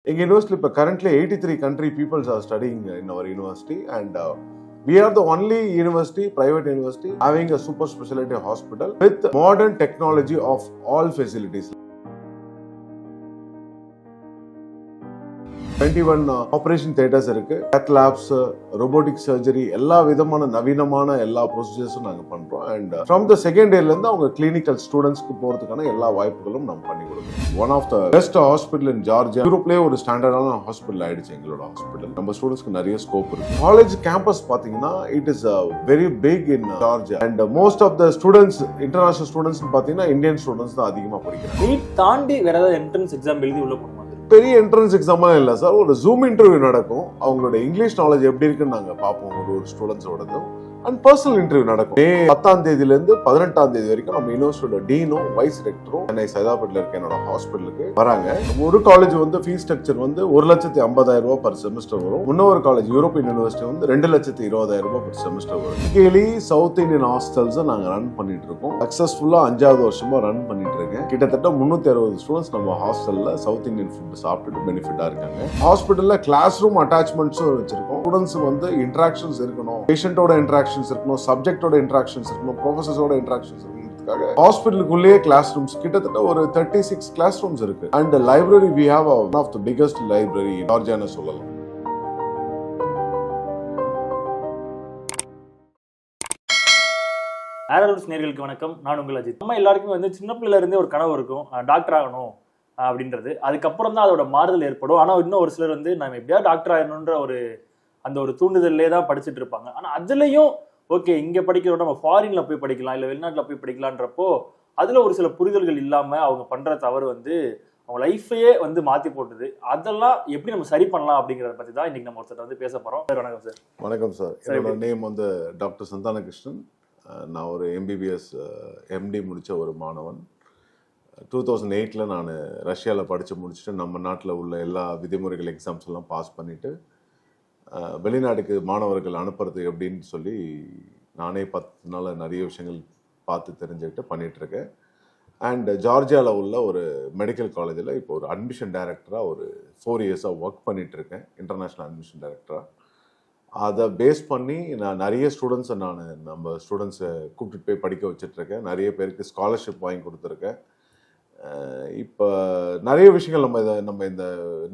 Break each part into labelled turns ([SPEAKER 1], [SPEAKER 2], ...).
[SPEAKER 1] எங்கள் யூனிவர்சிட்டி இப்போ currently 83 country peoples are studying in our university and we are the only university, private university, having a super specialty hospital with modern technology of all facilities. 21 operation theatres இருக்கு, cath labs, robotic surgery, எல்லா விதமான நவீனமான எல்லா ப்ரொசீஜர்ஸும் நாங்கள் பண்றோம். And from the second இயர்ல இருந்து அவங்க clinical ஸ்டூடெண்ட்ஸ்க்கு போறதுக்கான எல்லா வாய்ப்புகளும் நம்ம பண்ணி கொடுக்குறோம். One of the best hospital in Georgia, யூரோப்லேயே ஒரு ஸ்டாண்டர்டான ஹாஸ்பிட்டல் ஆயிடுச்சு எங்களோட ஹாஸ்பிட்டல். நம்ம ஸ்டூடெண்ட்ஸ்க்கு நிறைய ஸ்கோப் இருக்கு. காலேஜ் கேம்பஸ் பாத்தீங்கன்னா it is very big in Georgia and most of the students, international students பாத்தீங்கன்னா இந்தியன் ஸ்டூடெண்ட்ஸ் தான் அதிகமாக படிக்கிறாங்க.
[SPEAKER 2] நீட் தாண்டி வேற ஏதாவது என்ட்ரன்ஸ் எக்ஸாம் எழுதி உள்ள போகணும்?
[SPEAKER 1] பெரிய என்ட்ரன்ஸ் எக்ஸாம்லாம் இல்லை சார், ஒரு ஜூம் இன்டர்வியூ நடக்கும். அவங்களோட இங்கிலீஷ் நாலேஜ் எப்படி இருக்குன்னு நாங்கள் பார்ப்போம் ஒரு ஸ்டூடெண்ட்ஸோடதும். அண்ட் பர்சனல் இன்டர்வியூ நடக்கும். மே 10ஆம் தேதியிலேருந்து 18ஆம் தேதி வரைக்கும் நம்ம யூனிவர்சிட்டியோட டீனும் வைஸ் ரெக்டரும் சென்னை சைதாப்பேட்டில் இருக்க என்னோட ஹாஸ்பிட்டலுக்கு வராங்க. ஒரு காலேஜ் வந்து ஃபீஸ் ஸ்ட்ரக்சர் வந்து 1,50,000 ரூபாய் பர் செமஸ்டர் வரும். இன்னொரு காலேஜ் யூரோப்பியன் யூனிவர்சிட்டி வந்து 2,20,000 ரூபாய் பர் செமஸ்டர் வரும். கேலி சவுத் இந்தியன் ஹாஸ்டல்ஸ் நாங்கள் ரன் பண்ணிட்டு இருக்கோம். சக்சஸ்ஃபுல்லா 5வது வருஷமா ரன் பண்ணிட்டு இருக்கேன். கிட்டத்தட்ட 360 ஸ்டூடெண்ட்ஸ் நம்ம ஹாஸ்டல்ல சவுத் இந்தியன் ஃபுட் சாப்பிட்டு பெனிஃபிட்டா இருக்காங்க. ஹாஸ்பிட்டல்ல கிளாஸ் ரூம் அட்டாச்மெண்ட்ஸும் வச்சிருக்கோம். ஸ்டூடெண்ட்ஸ் வந்து இன்டராக்ஷன்ஸ் இருக்கணும், பேஷண்டோட இன்டராக்ஷன்ஸ் இருக்கணும், சப்ஜெக்டோட இன்டராக்ஷன்ஸ் இருக்கணும், ப்ரொஃபசர்ஸோட இன்டராக்ஷன்ஸ் இருக்கணும்ன்றதுக்காக ஹாஸ்பிட்டலுக்குள்ளேயே கிளாஸ் ரூம்ஸ் கிட்டத்தட்ட ஒரு 36 கிளாஸ் ரூம்ஸ் இருக்கு. And library we have one of the biggest library in Georgia சொல்லலாம்.
[SPEAKER 2] ஏரல்ஸ் நேயர்களுக்கு வணக்கம். நான் உங்கள் அஜித். நம்ம எல்லாருக்குமே வந்து சின்ன பிள்ளைல இருந்தே ஒரு கனவு இருக்கும், டாக்டர் ஆகணும் அப்படின்றது. அதுக்கப்புறம் தான் அதோட மாறுதல் ஏற்படும். ஆனால் இன்னும் ஒரு சிலர் வந்து நம்ம எப்படியா டாக்டர் ஆகணுன்ற ஒரு தூண்டுதல்லே தான் படிச்சுட்டு இருப்பாங்க. ஆனால் அதுலயும் ஓகே, இங்க படிக்கிறோட நம்ம ஃபாரின்ல போய் படிக்கலாம், இல்லை வெளிநாட்டில் போய் படிக்கலான்றப்போ அதுல ஒரு சில புரிதல்கள் இல்லாம அவங்க பண்ற தவறு வந்து அவங்க லைஃபையே வந்து மாத்தி போட்டுது. அதெல்லாம் எப்படி நம்ம சரி பண்ணலாம் அப்படிங்கறத பத்தி தான் இன்னைக்கு நம்ம ஒருத்தர் வந்து பேச போறோம். வணக்கம் சார்.
[SPEAKER 1] வணக்கம் சார். என்னோட நேம் வந்து டாக்டர் சந்தான கிருஷ்ணன். நான் ஒரு எம்பிபிஎஸ் எம்டி முடித்த ஒரு மாணவன். 2008 நான் ரஷ்யாவில் படித்து முடிச்சுட்டு நம்ம நாட்டில் உள்ள எல்லா விதிமுறைகள் எக்ஸாம்ஸ் எல்லாம் பாஸ் பண்ணிவிட்டு வெளிநாட்டுக்கு மாணவர்கள் அனுப்புறது எப்படின்னு சொல்லி நானே 10 நாள் நிறைய விஷயங்கள் பார்த்து தெரிஞ்சுக்கிட்டு பண்ணிகிட்ருக்கேன். அண்ட் ஜார்ஜியாவில் உள்ள ஒரு மெடிக்கல் காலேஜில் இப்போ ஒரு அட்மிஷன் டைரக்டராக ஒரு 4 இயர்ஸாக ஒர்க் பண்ணிகிட்ருக்கேன், இன்டர்நேஷ்னல் அட்மிஷன் டைரக்டராக. அதை பேஸ் பண்ணி நான் நிறைய ஸ்டூடெண்ட்ஸை நம்ம ஸ்டூடெண்ட்ஸை கூப்பிட்டு போய் படிக்க வச்சிட்ருக்கேன். நிறைய பேருக்கு ஸ்காலர்ஷிப் வாங்கி கொடுத்துருக்கேன். இப்போ நிறைய விஷயங்கள் நம்ம இந்த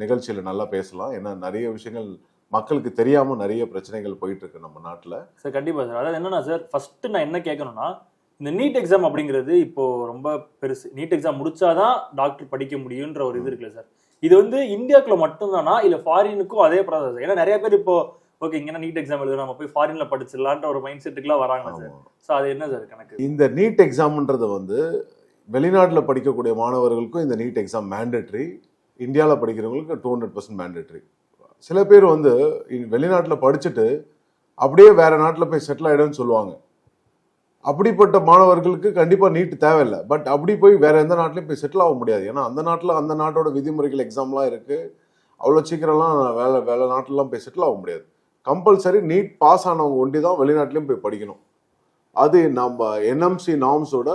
[SPEAKER 1] நிகழ்ச்சியில் நல்லா பேசலாம். ஏன்னா நிறைய விஷயங்கள் மக்களுக்கு தெரியாமல் நிறைய பிரச்சனைகள் போயிட்டுருக்கு நம்ம நாட்டில்.
[SPEAKER 2] சார் கண்டிப்பாக சார். அதாவது என்னன்னா சார், ஃபர்ஸ்ட் நான் என்ன கேட்கணும்னா, இந்த நீட் எக்ஸாம் அப்படிங்கிறது இப்போ ரொம்ப பெருசு. நீட் எக்ஸாம் முடிச்சாதான் டாக்டர் படிக்க முடியுன்ற ஒரு இது இருக்குல்ல சார், இது வந்து இந்தியாவுக்குள்ள மட்டும்தானா இல்லை ஃபாரினுக்கும் அதே ப்ராசஸ்? ஏன்னா நிறைய பேர் இப்போ ஓகே இங்கன்னா நீட் எக்ஸாம் எழுதுறோம், நம்ம போய் ஃபாரின்ல படிச்சிடலான்ற ஒரு மைண்ட் செட்டுக்குலாம் வராங்க சார். ஸோ அது என்ன சார் கணக்கு?
[SPEAKER 1] இந்த நீட் எக்ஸாம்ன்றது வந்து வெளிநாட்டில் படிக்கக்கூடிய மாணவர்களுக்கும் இந்த நீட் எக்ஸாம் மேண்டேட்ரி, இந்தியாவில் படிக்கிறவங்களுக்கு 200% மேண்டேட்ரி. சில பேர் வந்து வெளிநாட்டில் படிச்சுட்டு அப்படியே வேற நாட்டில் போய் செட்டில் ஆகிடும்னு சொல்லுவாங்க. அப்படிப்பட்ட மாணவர்களுக்கு கண்டிப்பாக நீட் தேவையில்லை. பட் அப்படி போய் வேற எந்த நாட்டிலையும் போய் செட்டில் ஆக முடியாது. ஏன்னா அந்த நாட்டோட விதிமுறைகள் எக்ஸாம்லாம் இருக்குது. அவ்வளோ சீக்கிரம்லாம் வேலை நாட்டிலலாம் போய் செட்டில் ஆக முடியாது. கம்பல்சரி நீட் பாஸ் ஆனவங்க ஒண்டி தான் வெளிநாட்டிலையும் போய் படிக்கணும். அது நம்ம என்எம்சி நார்ம்ஸோட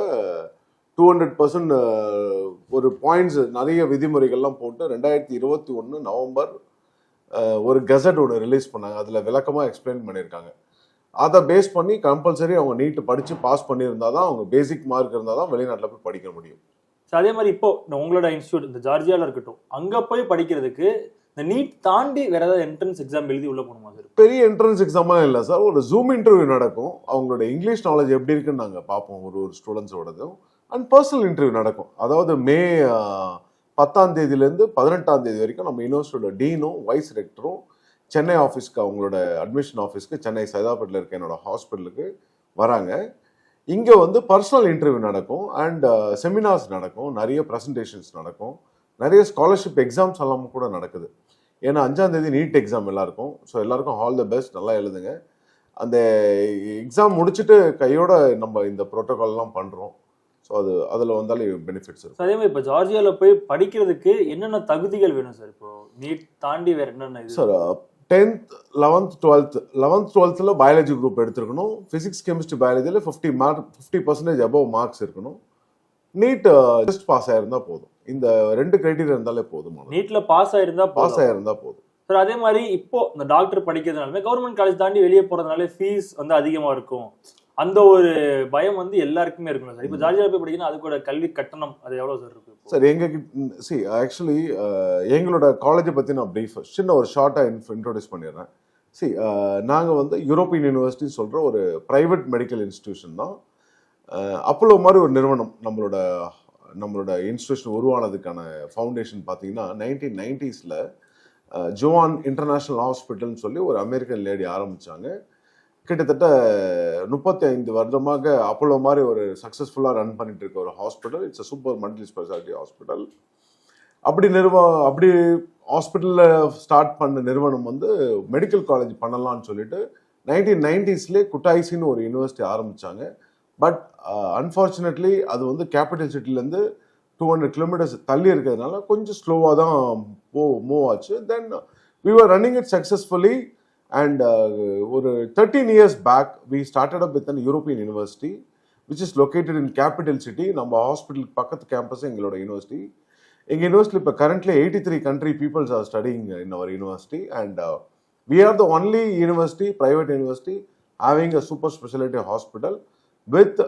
[SPEAKER 1] 200% ஒரு பாயிண்ட்ஸ் நிறைய விதிமுறைகள்லாம் போட்டு 2021 நவம்பர் ஒரு கெசட் ஒன்று ரிலீஸ் பண்ணாங்க. அதில் விளக்கமாக எக்ஸ்பிளைன் பண்ணியிருக்காங்க. அதை பேஸ் பண்ணி கம்பல்சரி அவங்க நீட்டு படித்து பாஸ் பண்ணியிருந்தால் தான், அவங்க பேசிக் மார்க் இருந்தால் தான் வெளிநாட்டில் போய் படிக்க முடியும்.
[SPEAKER 2] ஸோ அதே மாதிரி இப்போ உங்களோட இன்ஸ்டியூட் இந்த ஜார்ஜியாவில் இருக்கட்டும், அங்கே போய் படிக்கிறதுக்கு இந்த நீட் தாண்டி வேற ஏதாவது என்ட்ரன்ஸ் எக்ஸாம் எழுதி உள்ள போகணுமா சார்?
[SPEAKER 1] பெரிய என்ட்ரன்ஸ் எக்ஸாம்லாம் இல்லை சார், ஒரு ஜூம் இன்டர்வியூ நடக்கும். அவங்களோட இங்கிலீஷ் நாலேஜ் எப்படி இருக்குன்னு நாங்கள் பார்ப்போம் ஒரு ஸ்டூடெண்ட்ஸோடதும். அண்ட் பர்சனல் இன்டர்வியூ நடக்கும். அதாவது மே 10ஆம் தேதியிலேருந்து 18ஆம் தேதி வரைக்கும் நம்ம யூனிவர்சிட்டியோட டீனும் வைஸ் ரெக்டரும் சென்னை ஆஃபீஸ்க்கு, அவங்களோட அட்மிஷன் ஆஃபீஸ்க்கு சென்னை சைதாப்பேட்டில் இருக்க என்னோட ஹாஸ்பிட்டலுக்கு வராங்க. இங்கே வந்து பர்சனல் இன்டர்வியூ நடக்கும் அண்ட் செமினார்ஸ் நடக்கும், நிறைய ப்ரெசன்டேஷன்ஸ் நடக்கும், நிறைய ஸ்காலர்ஷிப் எக்ஸாம்ஸ் எல்லாம் கூட நடக்குது. ஏன்னா 5ஆம் தேதி நீட் எக்ஸாம் எல்லாருக்கும். ஸோ எல்லாருக்கும் ஆல் த பெஸ்ட், நல்லா எழுதுங்க. அந்த எக்ஸாம் முடிச்சுட்டு கையோட நம்ம இந்த ப்ரோட்டோகால்லாம் பண்ணுறோம். ஸோ அதில் வந்தாலே பெனிஃபிட்ஸ் இருக்கும்.
[SPEAKER 2] அதே மாதிரி இப்போ ஜார்ஜியாவில் போய் படிக்கிறதுக்கு என்னென்ன தகுதிகள் வேணும் சார்? இப்போ நீட் தாண்டி வேற என்னென்ன?
[SPEAKER 1] Sir 10th 11th 12th biology group எடுத்துருக்கணும். ஃபிசிக்ஸ் கெமிஸ்ட்ரி பயாலஜியில் 50% அபவ் மார்க்ஸ் இருக்கணும். நீட் ஜஸ்ட் பாஸ் ஆயிருந்தால் போதும். இந்த 2 கிரைட்டீரியா இருந்தாலே போதுமானது.
[SPEAKER 2] நீட்ல பாஸ்
[SPEAKER 1] ஆயிருந்தா போதும்.
[SPEAKER 2] சார் அதே மாதிரி இப்போ இந்த டாக்டர் படிக்கிறதுனாலுமே கவர்மெண்ட் காலேஜ் தாண்டி வெளியே போறதுனால ஃபீஸ் வந்து அதிகமா இருக்கும். அந்த ஒரு பயம் வந்து எல்லாருக்குமே இருக்கணும் சார். இப்போ ஜார்ஜியால போய் படிக்கணும், அதுக்கூட கல்வி கட்டணம் அது எவ்வளவு சார் இருக்கு?
[SPEAKER 1] சார் ஆக்சுவலி எங்களோட காலேஜை பற்றி நான் ப்ரீஃப் சின்ன ஒரு ஷார்ட்டாக இன்ட்ரோடியூஸ் பண்ணிடுறேன். நாங்கள் வந்து யூரோப்பியன் யூனிவர்சிட்டின்னு சொல்கிற ஒரு ப்ரைவேட் மெடிக்கல் இன்ஸ்டிடியூஷன் தான். அப்போலோ மாதிரி ஒரு நிறுவனம் நம்மளோட இன்ஸ்டிடியூஷன் உருவானதுக்கான ஃபவுண்டேஷன் பார்த்தீங்கன்னா 1990s ஜோவான் இன்டர்நேஷ்னல் ஹாஸ்பிட்டல்னு சொல்லி ஒரு அமெரிக்கன் லேடி ஆரம்பித்தாங்க. கிட்டத்தட்ட 35 வருடமாக அப்போலோ மாதிரி ஒரு சக்ஸஸ்ஃபுல்லாக ரன் பண்ணிட்டு இருக்க ஒரு hospital. It's super multi speciality hospital. அப்படி ஹாஸ்பிட்டலில் ஸ்டார்ட் பண்ண நிறுவனம் வந்து மெடிக்கல் காலேஜ் பண்ணலாம்னு சொல்லிட்டு 1990s குட்டாய்சின்னு ஒரு யூனிவர்சிட்டி ஆரம்பித்தாங்க. பட் அன்ஃபார்ச்சுனேட்லி அது வந்து கேபிட்டல் சிட்டிலேருந்து 200 கிலோமீட்டர்ஸ் தள்ளி இருக்கிறதுனால கொஞ்சம் ஸ்லோவாக தான் மூவ் ஆச்சு. Then we were running it successfully and ஒரு 13 years back we started up with an European university which is located in capital city. நம்ம ஹாஸ்பிட்டலுக்கு பக்கத்து கேம்பஸ் எங்களோட யூனிவர்சிட்டி. எங்கள் யூனிவர்சிட்டி இப்போ currently 83 country peoples are studying in our university and we are the only university, private university having a super specialty hospital with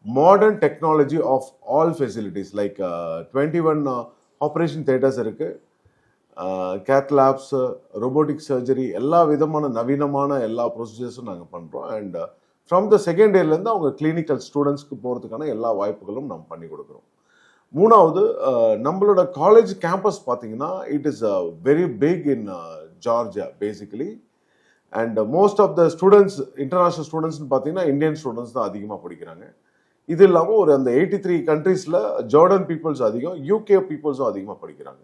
[SPEAKER 1] modern technology of all facilities like 21 operation theaters இருக்கு, cath labs, robotic surgery, எல்லா விதமான நவீனமான எல்லா ப்ரொசீஜர்ஸும் நாங்கள் பண்ணுறோம். And from the second இயர்லேருந்து அவங்க clinical ஸ்டூடெண்ட்ஸ்க்கு போகிறதுக்கான எல்லா வாய்ப்புகளும் நம்ம பண்ணி கொடுக்குறோம். மூணாவது, நம்மளோட காலேஜ் கேம்பஸ் பார்த்தீங்கன்னா it is very big in Georgia basically. And most of the students, international ஸ்டூடெண்ட்ஸ்னு பார்த்தீங்கன்னா இந்தியன் ஸ்டூடெண்ட்ஸ் தான் அதிகமாக படிக்கிறாங்க. இது இல்லாமல் ஒரு அந்த 83 countries ஜார்டன் பீப்புள்ஸ் அதிகம், யூகே பீப்புள்ஸும் அதிகமாக படிக்கிறாங்க.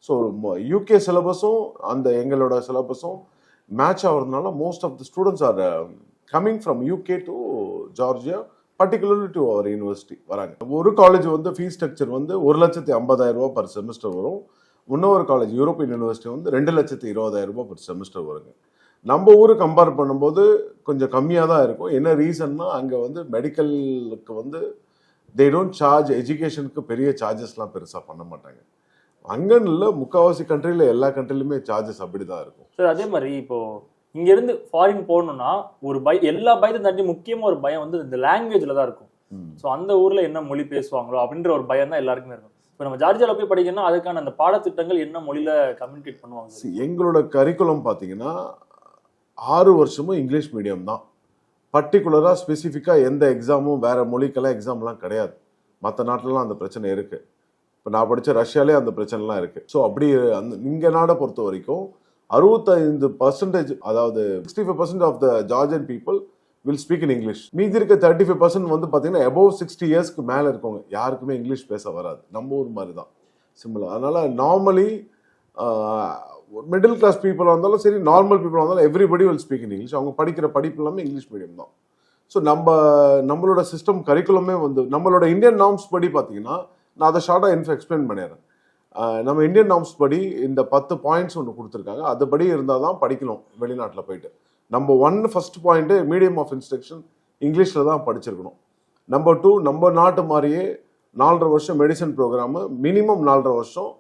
[SPEAKER 1] ஸோ யூகே சிலபஸும் அந்த எங்களோட சிலபஸும் மேட்ச் ஆகிறதுனால most of the students are coming from UK to Georgia, particularly to our university வராங்க. ஒரு காலேஜ் வந்து ஃபீஸ் ஸ்ட்ரக்சர் வந்து 1,50,000 பர் செமஸ்டர் வரும். இன்னொரு காலேஜ் யூரோப்பியன் யூனிவர்சிட்டி வந்து 2,20,000 பர் செமஸ்டர் வருங்க. நம்ம ஊரு கம்பேர் பண்ணும்போது கொஞ்சம் கம்மியாக தான் இருக்கும். என்ன ரீசன்னா அங்கே வந்து மெடிக்கலுக்கு வந்து தே டோன்ட் சார்ஜ், எஜுகேஷனுக்கு பெரிய சார்ஜஸ்லாம் பெருசாக பண்ண மாட்டாங்க. அங்கன்னு இல்லை, முக்கால்வாசி கண்ட்ரியில் எல்லா கண்ட்ரிலுமே சார்ஜஸ் அப்படி தான் இருக்கும்.
[SPEAKER 2] சார் அதே மாதிரி இப்போ இங்கேருந்து ஃபாரின் போகணும்னா ஒரு எல்லா பயத்தையும் தாண்டி முக்கியமாக ஒரு பயம் வந்து இந்த லாங்குவேஜில் தான் இருக்கும். ஸோ அந்த ஊரில் என்ன மொழி பேசுவாங்களோ அப்படின்ற ஒரு பயம் தான் எல்லாருக்குமே இருக்கும். இப்போ நம்ம ஜார்ஜியாவில் போய் படிக்கணும்னா அதுக்கான அந்த பாடத்திட்டங்கள் என்ன மொழியில் கம்யூனிகேட் பண்ணுவாங்க?
[SPEAKER 1] எங்களோட கரிக்குலம் பார்த்தீங்கன்னா 6 வருஷமும் இங்கிலீஷ் மீடியம் தான். பர்டிகுலராக ஸ்பெசிஃபிக்காக எந்த எக்ஸாமும் வேறு மொழிக்கெல்லாம் எக்ஸாம்லாம் கிடையாது. மற்ற நாட்டிலலாம் அந்த பிரச்சனை இருக்குது. இப்போ நான் படித்த ரஷ்யாலே அந்த பிரச்சனைலாம் இருக்குது. ஸோ அப்படி இங்கே நாடை பொறுத்த வரைக்கும் 65%, அதாவது 65% of the Georgian people will speak in English. மீதி இருக்க 35% வந்து பார்த்தீங்கன்னா அபவ் 60 இயர்ஸ்க்கு மேலே இருக்கவங்க யாருக்குமே இங்கிலீஷ் பேச வராது. நம்ம ஊர் மாதிரி தான் சிம்பிளாக. அதனால் நார்மலி மிடில் கிளாஸ் பீப்புளாக இருந்தாலும் சரி, நார்மல் பீப்புளாக இருந்தாலும் everybody will speak in English. அவங்க படிக்கிற படிப்பு எல்லாமே இங்கிலீஷ் மீடியம் தான். ஸோ நம்மளோட சிஸ்டம் கரிக்குலமே வந்து நம்மளோட இந்தியன் நார்ம்ஸ் படி பார்த்தீங்கன்னா, நான் அதை ஷார்ட்டாக எக்ஸ்பிளைன் பண்ணிடுறேன். நம்ம இந்தியன் நார்ம்ஸ் படி இந்த 10 பாயிண்ட்ஸ் ஒன்று கொடுத்துருக்காங்க. அதுபடி இருந்தால் தான் படிக்கணும் வெளிநாட்டில் போயிட்டு. Number 1 first point medium of instruction இங்கிலீஷில் தான் படிச்சிருக்கணும். நம்பர் 2, நம்ம நாட்டு மாதிரியே 4.5 வருஷம் மெடிசன் ப்ரோக்ராமு, மினிமம் 4.5 வருஷம்,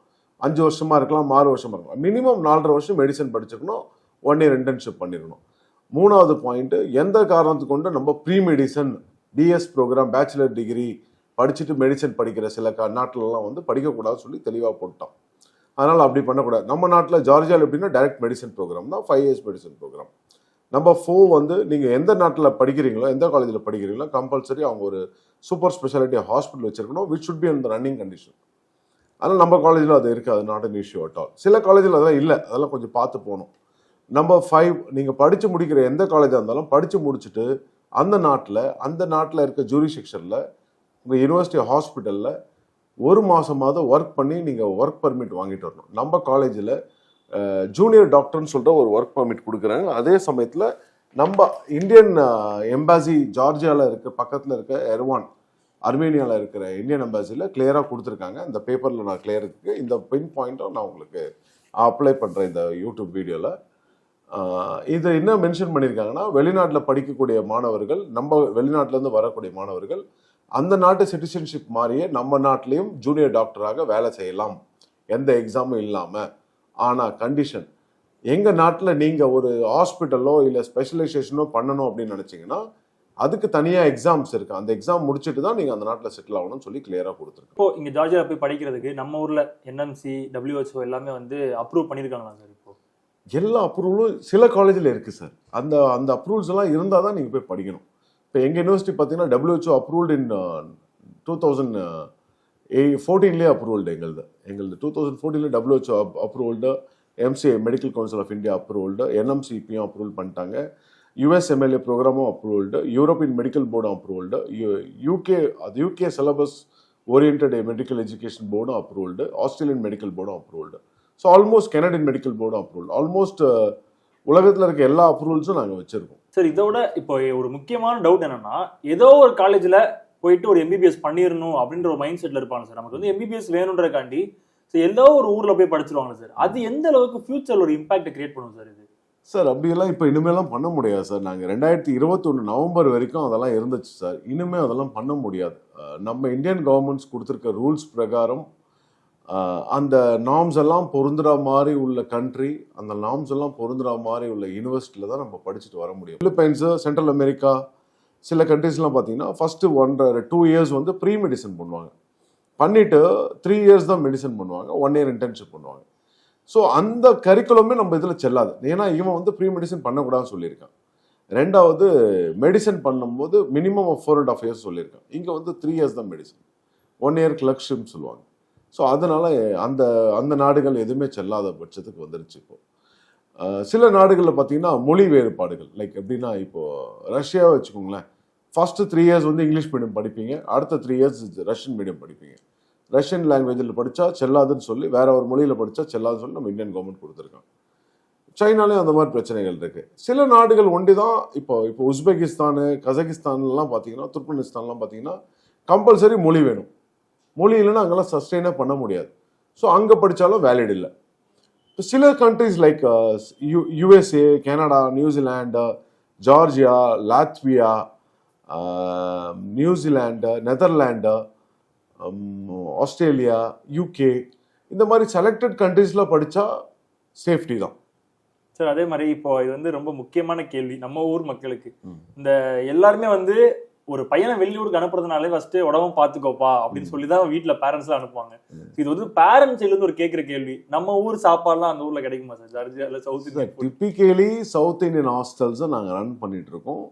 [SPEAKER 1] 5 வருஷமாக இருக்கலாம், 6 வருஷமாக இருக்கலாம், மினிமம் 4.5 வருஷம் மெடிசன் படிச்சிருக்கணும். 1 year இன்டர்ன்ஷிப் பண்ணிடணும். 3வது பாயிண்ட்டு, எந்த காரணத்துக்கு கொண்டு நம்ம pre medicine BS program bachelor degree படிச்சுட்டு மெடிசன் படிக்கிற சில நாட்டிலலாம் வந்து படிக்கக்கூடாதுன்னு சொல்லி தெளிவாக போட்டோம். அதனால் அப்படி பண்ணக்கூடாது. நம்ம நாட்டில் ஜார்ஜியாவில் எப்படின்னா டைரக்ட் மெடிசன் ப்ரோக்ராம் தான், 5 years மெடிசன் ப்ரோக்ராம். நம்பர் 4 வந்து நீங்கள் எந்த நாட்டில் படிக்கிறீங்களோ, எந்த காலேஜில் படிக்கிறீங்களோ, கம்பல்சரி அவங்க ஒரு சூப்பர் ஸ்பெஷாலிட்டி ஹாஸ்பிட்டல் வச்சிருக்கணும், விச் ஷுட் பி அந்த ரன்னிங் கண்டிஷன். ஆனால் நம்ம காலேஜில் அது இருக்காது, not an issue at all. சில காலேஜில் அதெல்லாம் இல்லை, அதெல்லாம் கொஞ்சம் பார்த்து போகணும். நம்பர் 5, நீங்கள் படித்து முடிக்கிற எந்த காலேஜாக இருந்தாலும் படித்து முடிச்சுட்டு அந்த நாட்டில் இருக்க ஜூரிஸ்டிக்ஷனில் உங்கள் யூனிவர்சிட்டி ஹாஸ்பிட்டலில் 1 மாதமாவது ஒர்க் பண்ணி நீங்கள் ஒர்க் பர்மிட் வாங்கிட்டு வரணும். நம்ம காலேஜில் ஜூனியர் டாக்டர்னு சொல்கிற ஒரு ஒர்க் பர்மிட் கொடுக்குறாங்க. அதே சமயத்தில் நம்ம இந்தியன் எம்பாசி ஜார்ஜியாவில் இருக்க பக்கத்தில் இருக்க எர்வான், அர்மேனியாவில் இருக்கிற இந்தியன் எம்பாசியில் கிளியராக கொடுத்துருக்காங்க. இந்த பேப்பரில் நான் கிளியருக்கு இந்த பின் பாயிண்ட்டும் நான் உங்களுக்கு அப்ளை பண்ணுறேன் இந்த யூடியூப் வீடியோவில். இதை என்ன மென்ஷன் பண்ணியிருக்காங்கன்னா, வெளிநாட்டில் படிக்கக்கூடிய மாணவர்கள், நம்ம வெளிநாட்டிலேருந்து வரக்கூடிய மாணவர்கள் அந்த நாட்டு சிட்டிசன்ஷிப் மாதிரியே நம்ம நாட்டிலையும் ஜூனியர் டாக்டராக வேலை செய்யலாம், எந்த எக்ஸாமும் இல்லாமல். ஆனால் கண்டிஷன், எங்கள் நாட்டில் நீங்கள் ஒரு ஹாஸ்பிட்டலோ இல்லை ஸ்பெஷலைசேஷனோ பண்ணணும் அப்படின்னு நினச்சிங்கன்னா அதுக்கு தனியாக எக்ஸாம்ஸ் இருக்கு. அந்த எக்ஸாம் முடிச்சுட்டு தான் நீங்கள் அந்த நாட்டில் செட்டில் ஆகணும்னு சொல்லி கிளியராக கொடுத்துருக்கோம்.
[SPEAKER 2] இப்போ இங்கே ஜார்ஜியா போய் படிக்கிறதுக்கு நம்ம ஊரில் என்எம்சி, WHO எல்லாமே வந்து அப்ரூவ் பண்ணியிருக்காங்களா சார்? இப்போ
[SPEAKER 1] எல்லா அப்ரூவலும் சில காலேஜில் இருக்குது சார். அந்த அந்த அப்ரூவல்ஸ் எல்லாம் இருந்தால் தான் நீங்கள் போய் படிக்கணும். இப்போ எங்கள் யூனிவர்சிட்டி பார்த்தீங்கன்னா WHO அப்ரூவ்டு இன் 2014 அப்ரூவல்டு. எங்களது 2014 WHO approved, MCA medical council of India approved, NMCPயும் அப்ரூவல் பண்ணிட்டாங்க, USMLA ப்ரோக்ராமும் அப்ரூவல்டு, யூரோப்பியன் மெடிக்கல் போர்டும் approved, UK syllabus orient medical education போர்டும் அப்ரூவல்டு, ஆஸ்திரேலியன் மெடிக்கல் போர்டும் approved. So almost Canadian medical போர்டும் அப்ரூவல். ஆல்மோஸ்ட் உலகத்தில் இருக்க எல்லா அப்ரூவல்ஸும் நாங்கள் வச்சிருக்கோம்.
[SPEAKER 2] சார், இதோட இப்போ ஒரு முக்கியமான டவுட் என்னன்னா, ஏதோ ஒரு காலேஜில் போயிட்டு ஒரு MBBS பண்ணிடணும் அப்படின்ற ஒரு மைண்ட் செட்டில் இருப்பாங்க சார். நமக்கு வந்து MBBS வேணுன்றக்காண்டி ஏதோ ஒரு ஊரில் போய் படிச்சிருவாங்க சார். அது எந்த அளவுக்கு ஃபியூச்சரில் ஒரு இம்பாக்ட் கிரியேட் பண்ணும் சார் இது?
[SPEAKER 1] சார் அப்படியெல்லாம் இப்போ இனிமேலாம் பண்ண முடியாது சார். நாங்கள் 2021 நவம்பர் வரைக்கும் அதெல்லாம் இருந்துச்சு சார். இனிமேல் அதெல்லாம் பண்ண முடியாது. நம்ம இந்தியன் கவர்மெண்ட்ஸ் கொடுத்துருக்க ரூல்ஸ் பிரகாரம் அந்த நார்ம்ஸ் எல்லாம் பொருந்துற மாதிரி உள்ள கண்ட்ரி, அந்த நார்ம்ஸ் எல்லாம் பொருந்துற மாதிரி உள்ள யூனிவர்சிட்டியில் தான் நம்ம படிச்சுட்டு வர முடியும். பிலிப்பைன்ஸு, சென்ட்ரல் அமெரிக்கா, சில கண்ட்ரீஸ்லாம் பார்த்தீங்கன்னா ஃபஸ்ட்டு 1-2 இயர்ஸ் வந்து ப்ரீ மெடிசன் பண்ணுவாங்க. பண்ணிவிட்டு 3 இயர்ஸ் தான் மெடிசன் பண்ணுவாங்க, 1 இயர் இன்டர்ன்ஷிப் பண்ணுவாங்க. ஸோ அந்த கரிக்குலமே நம்ம இதில் செல்லாது. ஏன்னா இவன் வந்து ப்ரீ மெடிசன் பண்ணக்கூடாதுன்னு சொல்லியிருக்கான். ரெண்டாவது, மெடிசன் பண்ணும்போது மினிமம் 4.5 இயர்ஸ் சொல்லியிருக்கான். இங்கே வந்து 3 இயர்ஸ் தான் மெடிசன், 1 இயர் கிளர்க்ஷிப்னு சொல்லுவாங்க. ஸோ அதனால அந்த அந்த நாடுகள் எதுவுமே செல்லாத பட்சத்துக்கு வந்துருச்சு. இப்போ சில நாடுகளில் பார்த்தீங்கன்னா மொழி வேறுபாடுகள், லைக் எப்படின்னா இப்போது ரஷ்யாவை வச்சுக்கோங்களேன். ஃபஸ்ட்டு 3 இயர்ஸ் வந்து இங்கிலீஷ் மீடியம் படிப்பீங்க, அடுத்த 3 இயர்ஸ் ரஷ்யன் மீடியம் படிப்பீங்க. ரஷ்யன் லாங்குவேஜில் படித்தா செல்லாதுன்னு சொல்லி, வேற ஒரு மொழியில் படித்தா செல்லாதுன்னு சொல்லி நம்ம இந்தியன் கவர்மெண்ட் கொடுத்துருக்கோம். சைனாலேயும் அந்த மாதிரி பிரச்சனைகள் இருக்குது. சில நாடுகள் ஒண்டி தான். இப்போ உஸ்பெகிஸ்தானு, கசகிஸ்தான்லாம் பார்த்தீங்கன்னா, துர்க்மெனிஸ்தான்லாம் பார்த்தீங்கன்னா கம்பல்சரி மொழி வேணும். மொழி இல்லைன்னா அங்கெல்லாம் சஸ்டெயினாக பண்ண முடியாது. ஸோ அங்கே படித்தாலும் வேலிட் இல்லை. இப்போ சில countries like USA, Canada, New Zealand, Georgia, Latvia, New Zealand, Netherland, Australia, UK, இந்த மாதிரி செலக்டட் கண்ட்ரீஸில் படித்தா சேஃப்டி தான்
[SPEAKER 2] சார். அதே மாதிரி இப்போ இது வந்து ரொம்ப முக்கியமான கேள்வி நம்ம ஊர் மக்களுக்கு. இந்த எல்லாருமே வந்து ஒரு பையனை வெளியூருக்கு அனுப்புறதுனாலே ஃபர்ஸ்ட் உடம்பும் பார்த்துக்கோப்பா அப்படின்னு சொல்லி தான் வீட்டில் பேரண்ட்ஸ்லாம் அனுப்புவாங்க. இது வந்து பேரண்ட்ஸ் இருந்து ஒரு கேட்குற கேள்வி, நம்ம ஊர் சாப்பாடுலாம் அந்த ஊரில் கிடைக்குமா சார்? ஜார்ஜியாவில் south Indian
[SPEAKER 1] typically south Indian ஹாஸ்டல்ஸை நாங்கள் ரன் பண்ணிட்டு இருக்கோம்.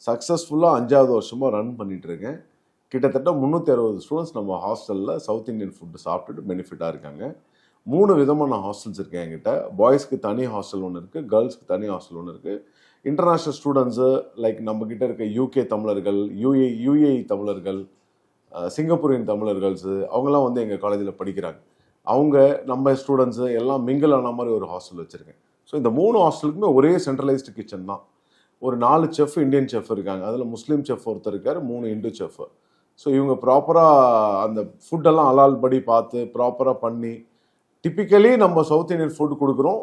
[SPEAKER 1] சக்ஸஸ்ஃபுல்லாக 5வது வருஷமாக ரன் பண்ணிட்டு இருக்கேன். கிட்டத்தட்ட 360 ஸ்டூடெண்ட்ஸ் நம்ம ஹாஸ்டலில் சவுத் இந்தியன் ஃபுட்டு சாப்பிட்டுட்டு பெனிஃபிட்டாக இருக்காங்க. 3 விதமான ஹாஸ்டல்ஸ் இருக்குது என்கிட்ட. பாய்ஸ்க்கு தனி ஹாஸ்டல் ஒன்று இருக்குது, கேர்ள்ஸ்க்கு தனி ஹாஸ்டல் ஒன்று இருக்குது. இன்டர்நேஷ்னல் ஸ்டூடெண்ட்ஸு லைக் நம்மக்கிட்ட இருக்க UK தமிழர்கள், UAE தமிழர்கள், சிங்கப்பூரின் தமிழர்கள்ஸு, அவங்களாம் வந்து எங்கள் காலேஜில் படிக்கிறாங்க. அவங்க நம்ம ஸ்டூடெண்ட்ஸு எல்லாம் மிங்கிள் ஆன மாதிரி ஒரு ஹாஸ்டல் வச்சுருக்கேன். ஸோ இந்த 3 ஹாஸ்டலுக்குமே ஒரே சென்ட்ரலைஸ்டு கிச்சன் தான். ஒரு 4 செஃப் இந்தியன் செஃப் இருக்காங்க. அதில் முஸ்லீம் செஃப் ஒருத்தர் இருக்கார், 3 இந்து செஃப். ஸோ இவங்க ப்ராப்பராக அந்த ஃபுட்டெல்லாம் அலால் படி பார்த்து ப்ராப்பராக பண்ணி, டிப்பிக்கலி நம்ம சவுத் இந்தியன் ஃபுட் கொடுக்குறோம்.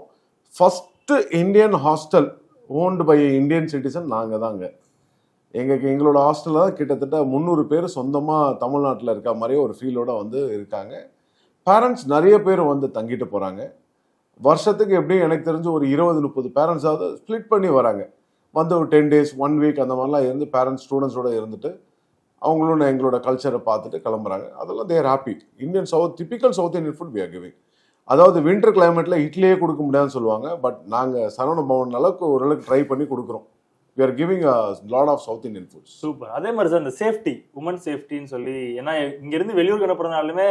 [SPEAKER 1] First Indian hostel owned by Indian citizen நாங்கள் தாங்க. எங்களோட ஹாஸ்டலில் தான் கிட்டத்தட்ட 300 பேர் சொந்தமாக தமிழ்நாட்டில் இருக்க மாதிரியே ஒரு ஃபீலோட வந்து இருக்காங்க. பேரண்ட்ஸ் நிறைய பேர் வந்து தங்கிட்டு போகிறாங்க. வருஷத்துக்கு எப்படியும் எனக்கு தெரிஞ்சு ஒரு 20-30 பேரண்ட்ஸாவது ஸ்ப்ளிட் பண்ணி வராங்க. வந்து ஒரு 10 days 1 week அந்த மாதிரிலாம் இருந்து பேரண்ட்ஸ் ஸ்டூடெண்ட்ஸோடு இருந்துட்டு அவங்களும் எங்களோட கல்ச்சரை பார்த்துட்டு கிளம்புறாங்க. அதெல்லாம் they're happy. Indian typical south Indian food we are giving. அதாவது வின்டர் கிளைமேட்டில் இட்லியே கொடுக்க முடியாதுன்னு சொல்லுவாங்க. பட் நாங்கள் சரவண பவன் அளவுக்கு ஓரளவுக்கு ட்ரை பண்ணி கொடுக்குறோம். We are giving a lot of south Indian food.
[SPEAKER 2] Super. அதே மாதிரி சார் இந்த சேஃப்டி, உமன் சேஃப்டின்னு சொல்லி, ஏன்னா இங்கேருந்து வெளியூருக்கு அனுப்புறதுனாலுமே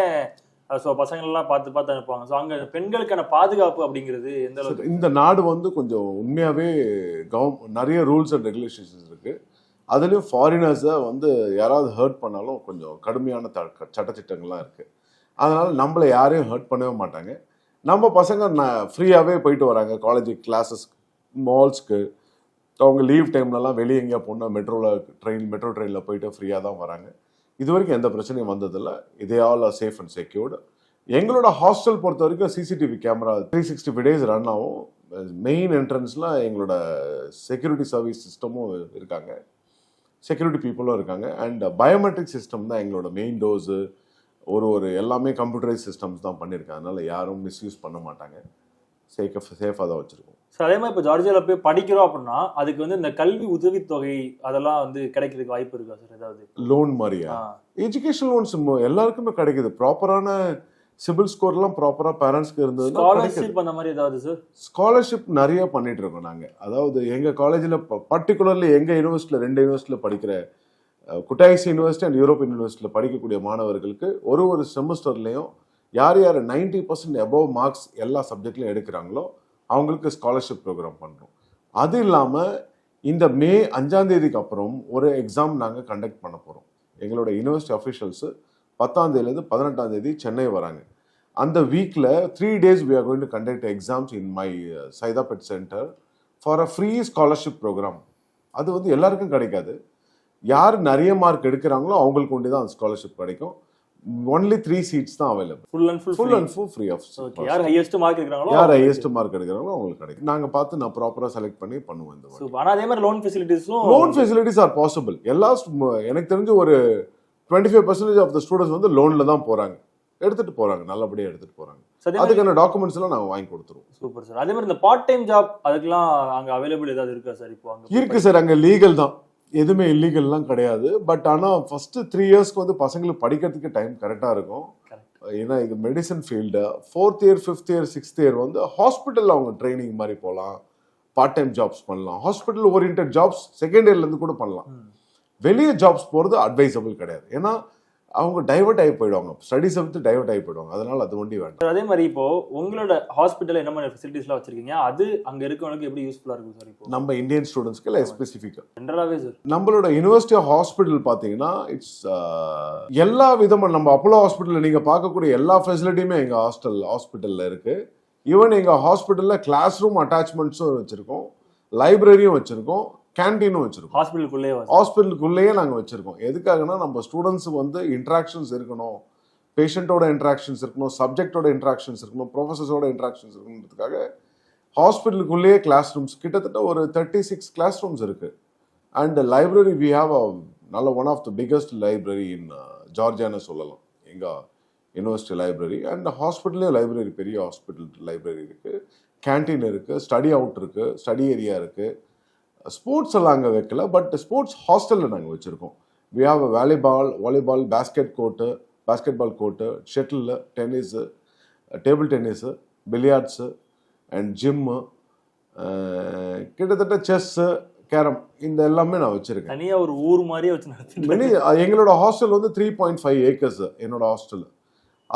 [SPEAKER 2] ஸோ பசங்கள்லாம் பார்த்து அனுப்புவாங்க. ஸோ அங்கே பெண்களுக்கான பாதுகாப்பு அப்படிங்கிறது எந்த அளவுக்கு?
[SPEAKER 1] இந்த நாடு வந்து கொஞ்சம் உண்மையாகவே நிறைய ரூல்ஸ் அண்ட் ரெகுலேஷன்ஸ் இருக்குது. அதுலேயும் ஃபாரினர்ஸை வந்து யாராவது ஹர்ட் பண்ணாலும் கொஞ்சம் கடுமையான சட்டத்திட்டங்கள்லாம் இருக்குது. அதனால் நம்மளை யாரையும் ஹர்ட் பண்ணவே மாட்டாங்க. நம்ம பசங்க ஃப்ரீயாகவே போயிட்டு வராங்க காலேஜ் கிளாஸஸ், மால்ஸ்க்கு. அவங்க லீவ் டைம்லலாம் வெளியே எங்கேயா போனால் மெட்ரோ ட்ரெயினில் போயிட்டு ஃப்ரீயாக தான் வராங்க. இது வரைக்கும் எந்த பிரச்சனையும் வந்ததில்லை. இதே all R safe and secured. எங்களோட ஹாஸ்டல் பொறுத்த வரைக்கும் CCTV கேமரா 365 days ரன் ஆகும். மெயின் என்ட்ரன்ஸில் எங்களோட செக்யூரிட்டி சர்வீஸ் சிஸ்டமும் இருக்காங்க. செக்யூரிட்டி பீப்புளும் இருக்காங்க. அண்ட் பயோமெட்ரிக் சிஸ்டம் தான் எங்களோட மெயின் டோஸு. ஒரு எல்லாமே கம்ப்யூட்டரைஸ் சிஸ்டம்ஸ் தான் பண்ணியிருக்காங்க. அதனால யாரும் மிஸ்யூஸ் பண்ண மாட்டாங்க. சேஃபாக தான் வச்சுருக்கோம்.
[SPEAKER 2] ஸோ அதே மாதிரி இப்போ ஜார்ஜியாவில் போய் படிக்கிறோம் அப்படின்னா அதுக்கு வந்து இந்த கல்வி உதவித்தொகை அதெல்லாம் வந்து கிடைக்கிறதுக்கு வாய்ப்பு இருக்கா சார் ஏதாவது?
[SPEAKER 1] லோன் மாதிரியா? எஜுகேஷன் லோன்ஸ் எல்லாருக்குமே கிடைக்குது. ப்ராப்பரான சிபில் ஸ்கோர்லாம் ப்ராப்பராக பேரண்ட்ஸ்க்கு இருந்ததுன்னா
[SPEAKER 2] ஸ்காலர்ஷிப் அந்த மாதிரி ஏதாவது சார்?
[SPEAKER 1] ஸ்காலர்ஷிப் நிறைய பண்ணிட்டு இருக்கோம் நாங்கள். அதாவது எங்கள் காலேஜில் பர்டிகுலர்லி எங்கள் யூனிவர்சிட்டியில் 2 யூனிவர்சிட்டியில் படிக்கிற குட்டாய்ஸ் யூனிவர்சிட்டி அண்ட் யூரோப்பியன் யூனிவர்சிட்டியில் படிக்கக்கூடிய மாணவர்களுக்கு ஒரு செமஸ்டர்லேயும் யார் 90% அபவ் மார்க்ஸ் எல்லா சப்ஜெக்ட்லையும் எடுக்கிறாங்களோ அவங்களுக்கு ஸ்காலர்ஷிப் ப்ரோக்ராம் பண்ணுறோம். அது இல்லாமல் இந்த மே 5ஆம் தேதிக்கு அப்புறம் ஒரு எக்ஸாம் நாங்கள் கண்டக்ட் பண்ண போகிறோம். எங்களோட யூனிவர்சிட்டி அஃபிஷியல்ஸு 10ஆம் தேதியிலேருந்து 18ஆம் தேதி சென்னை வராங்க. அந்த வீக்கில் 3 days we are going to conduct exams in my Saidapet Center for a free scholarship program. அது வந்து எல்லாருக்கும் கிடைக்காது. யார் நிறைய மார்க் எடுக்கிறாங்களோ அவங்களுக்கு ஒண்டி தான் அந்த ஸ்காலர்ஷிப் கிடைக்கும். ஒன்லி 3 seats தான் available.
[SPEAKER 2] Full and full
[SPEAKER 1] free off.
[SPEAKER 2] யார் ஹையஸ்ட் மார்க் எடுக்கிறாங்களோ
[SPEAKER 1] யார் ஹையஸ்ட் மார்க் எடுக்கிறாங்களோ அவங்களுக்கு கிடைக்கும். நாங்கள் பார்த்து நான் ப்ராப்பராக செலக்ட் பண்ணி பண்ணுவோம். இந்த மாதிரி
[SPEAKER 2] ஆனால் அதே மாதிரி
[SPEAKER 1] லோன் ஃபெசிலிட்டிஸ் ஆர் பாசிபிள். எனக்கு தெரிஞ்சு ஒரு 25% ஆஃப் த ஸ்டூடெண்ட்ஸ் வந்து லோனில் தான் போகிறாங்க, எடுத்துட்டு போகிறாங்க, நல்லபடியாக எடுத்துட்டு போகிறாங்க. அதுக்கான டாக்குமெண்ட்ஸ் எல்லாம் நாங்கள் வாங்கி கொடுத்துருவோம்.
[SPEAKER 2] Super sir. அதே மாதிரி இந்த பார்ட் டைம் ஜாப் அதுக்கெல்லாம் அங்கே அவைலபிள் ஏதாவது இருக்கா சார்? இப்போ அங்கே
[SPEAKER 1] இருக்கு சார். அங்கே லீகல் தான், எதுவுமே இல்லீகல்லாம் கிடையாது. பட் ஆனால் ஃபர்ஸ்ட் 3 yearsக்கு வந்து பசங்களுக்கு படிக்கிறதுக்கு டைம் கரெக்டாக இருக்கும். ஏன்னா இது medicine field. 4th year 5th year 6th year வந்து ஹாஸ்பிட்டலில் அவங்க ட்ரைனிங் மாதிரி போகலாம், பார்ட் டைம் ஜாப்ஸ் பண்ணலாம். ஹாஸ்பிட்டல் ஓரியன்ட் ஜாப்ஸ் செகண்ட் இயர்லேருந்து கூட பண்ணலாம். வெளியே ஜாப்ஸ் போகிறது அட்வைசபிள் கிடையாது. ஏன்னா அவங்க டைவர்ட் ஆகி போயிடுவாங்க, ஸ்டடிஸை விட்டு டைவர்ட் ஆகி போயிடுவாங்க. அதனால அது ஒண்டி வேண்டாம்.
[SPEAKER 2] அதே மாதிரி இப்போ உங்களோட ஹாஸ்பிட்டல் என்ன மாதிரி ஃபெசிலிட்டிஸ்லாம் வச்சிருக்கீங்க, அது அங்க இருக்கவங்களுக்கு எப்படி யூஸ்ஃபுல்லா இருக்கும் சார்? இப்போ
[SPEAKER 1] நம்ம இந்தியன் ஸ்டூடெண்ட்ஸ்க்கு இல்லை ஸ்பெசிஃபிக்காக
[SPEAKER 2] ஜென்ரலாகவே சார்
[SPEAKER 1] நம்மளோட யூனிவர்சிட்டி ஹாஸ்பிட்டல் பார்த்தீங்கன்னா இட்ஸ் எல்லா விதமாக நம்ம அப்போலோ ஹாஸ்பிட்டலில் நீங்கள் பார்க்கக்கூடிய எல்லா ஃபெசிலிட்டியுமே எங்கள் ஹாஸ்பிட்டலில் இருக்கு. ஈவன் எங்கள் ஹாஸ்பிட்டலில் கிளாஸ் ரூம் அட்டாச்மெண்ட்ஸும் வச்சிருக்கோம், லைப்ரரியும் வச்சிருக்கோம், கேன்டீனும் வச்சிருக்கோம். ஹாஸ்பிட்டலுக்குள்ளேயே நாங்கள் வச்சிருக்கோம். எதுக்காகனா நம்ம ஸ்டூடெண்ட்ஸ் வந்து இன்ட்ராக்ஷன்ஸ் இருக்கணும், பேஷண்ட்டோட இன்ட்ராக்ஷன்ஸ் இருக்கணும், சப்ஜெக்டோட இன்ட்ராக்ஷன்ஸ் இருக்கணும், ப்ரொஃபஸர்ஸோட இன்ட்ராக்ஷன்ஸ் இருக்கணுன்றதுக்காக ஹாஸ்பிட்டலுக்குள்ளேயே கிளாஸ் ரூம்ஸ் கிட்டத்தட்ட ஒரு 36 கிளாஸ் ரூம்ஸ் இருக்கு. அண்ட் லைப்ரரி வி ஹாவ் நல்ல one of the biggest library in ஜார்ஜியான்னு சொல்லலாம், எங்கள் யூனிவர்சிட்டி லைப்ரரி. அண்ட் ஹாஸ்பிட்டல்லே லைப்ரரி, பெரிய ஹாஸ்பிட்டல் லைப்ரரி இருக்கு, கேன்டீன் இருக்கு, ஸ்டடி அவுட் இருக்கு, ஸ்டடி ஏரியா இருக்கு. ஸ்போர்ட்ஸ் எல்லாம் அங்கே வைக்கல, பட் ஸ்போர்ட்ஸ் ஹாஸ்டலில் நாங்கள் வச்சுருக்கோம். We have volleyball, basketball court, shuttle, tennis, table tennis, billiards and gym, கிட்டத்தட்ட செஸ்ஸு, கேரம், இந்த எல்லாமே நான் வச்சுருக்கேன்.
[SPEAKER 2] தனியாக ஒரு ஊர் மாதிரியே வச்சு நடத்தி.
[SPEAKER 1] எங்களோட ஹாஸ்டல் வந்து 3.5 acres என்னோட ஹாஸ்டல்.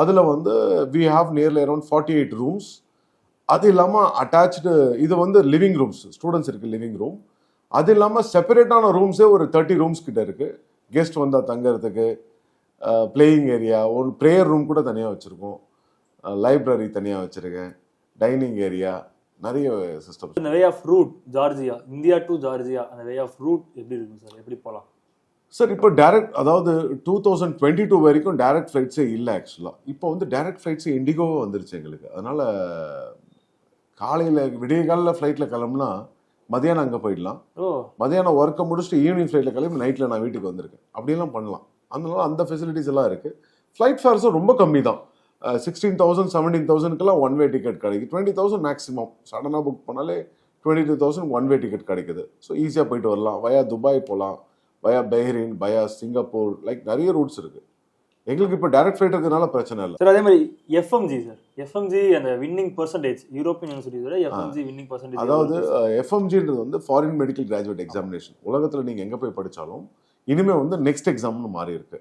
[SPEAKER 1] அதில் வந்து we have nearly around 48 rooms. அது இல்லாமல் அட்டாச்சு இது வந்து லிவிங் ரூம்ஸ், ஸ்டூடெண்ட்ஸ் இருக்குது லிவிங் ரூம். அது இல்லாமல் செப்பரேட்டான ரூம்ஸே ஒரு 30 rooms கிட்ட இருக்குது. கெஸ்ட் வந்தால் தங்கறதுக்கு, பிளேயிங் ஏரியா, ஒரு ப்ரேயர் ரூம் கூட தனியாக வச்சுருக்கோம், லைப்ரரி தனியாக வச்சுருக்கேன், டைனிங் ஏரியா, நிறைய சிஸ்டம்.
[SPEAKER 2] இந்த way of route Georgia, India to Georgia, அந்த வே ஆஃப் ரூட் எப்படி இருக்கும் சார்? எப்படி போகலாம்
[SPEAKER 1] சார்? இப்போ டேரக்ட், அதாவது 2022 வரைக்கும் டேரக்ட் ஃப்ளைட்ஸே இல்லை ஆக்சுவலாக. இப்போ வந்து டேரக்ட் ஃப்ளைட்ஸே இண்டிகோவே வந்துருச்சு எங்களுக்கு. அதனால் காலையில் விடிய காலையில் ஃப்ளைட்டில் கிளம்புனா மதியானம் அங்கே போயிடலாம், மதியானம் ஒர்க்கை முடிச்சுட்டு ஈவினிங் ஃப்ளைட்டில் கிளம்பி நைட்டில் நான் வீட்டுக்கு வந்திருக்கேன், அப்படிலாம் பண்ணலாம். அதனால அந்த ஃபெசிலிட்டிஸ் எல்லாம் இருக்குது. ஃப்ளைட் ஃபேர்ஸும் ரொம்ப கம்மி தான், 16,000 17,000க்குலாம் ஒன் வே டிக்கெட் கிடைக்குது. 20,000 மேக்ஸிமம். சடனாக புக் பண்ணாலே 22,000 ஒன் வே டிக்கெட் கிடைக்குது. ஸோ ஈஸியாக போயிட்டு வரலாம். வயா துபாய் போகலாம், வயா பஹ்ரைன், வயா சிங்கப்பூர், லைக் நிறைய ரூட்ஸ் இருக்குது. எங்களுக்கு இப்போ டைரக்ட் ஃப்ளைட் இருக்கிறதுனால பிரச்சனை இல்லை
[SPEAKER 2] சார். அதே மாதிரி எஃப்எம்ஜி சார், எஃப்எம்ஜி அந்த வின்னிங் பர்சன்டேஜ் யூரோப்பியன் யூனிவர்சிட்டியோட எஃப்எம்ஜி வின்னிங் பர்சன்டேஜ்.
[SPEAKER 1] அதாவது எஃப்எம்ஜின்றது வந்து ஃபாரின் மெடிக்கல் கிராஜுவேட் எக்ஸாமினேஷன். உலகத்தில் நீங்கள் எங்கே போய் படித்தாலும் இனிமேல் வந்து நெக்ஸ்ட் எக்ஸாம்னு மாறி இருக்கு.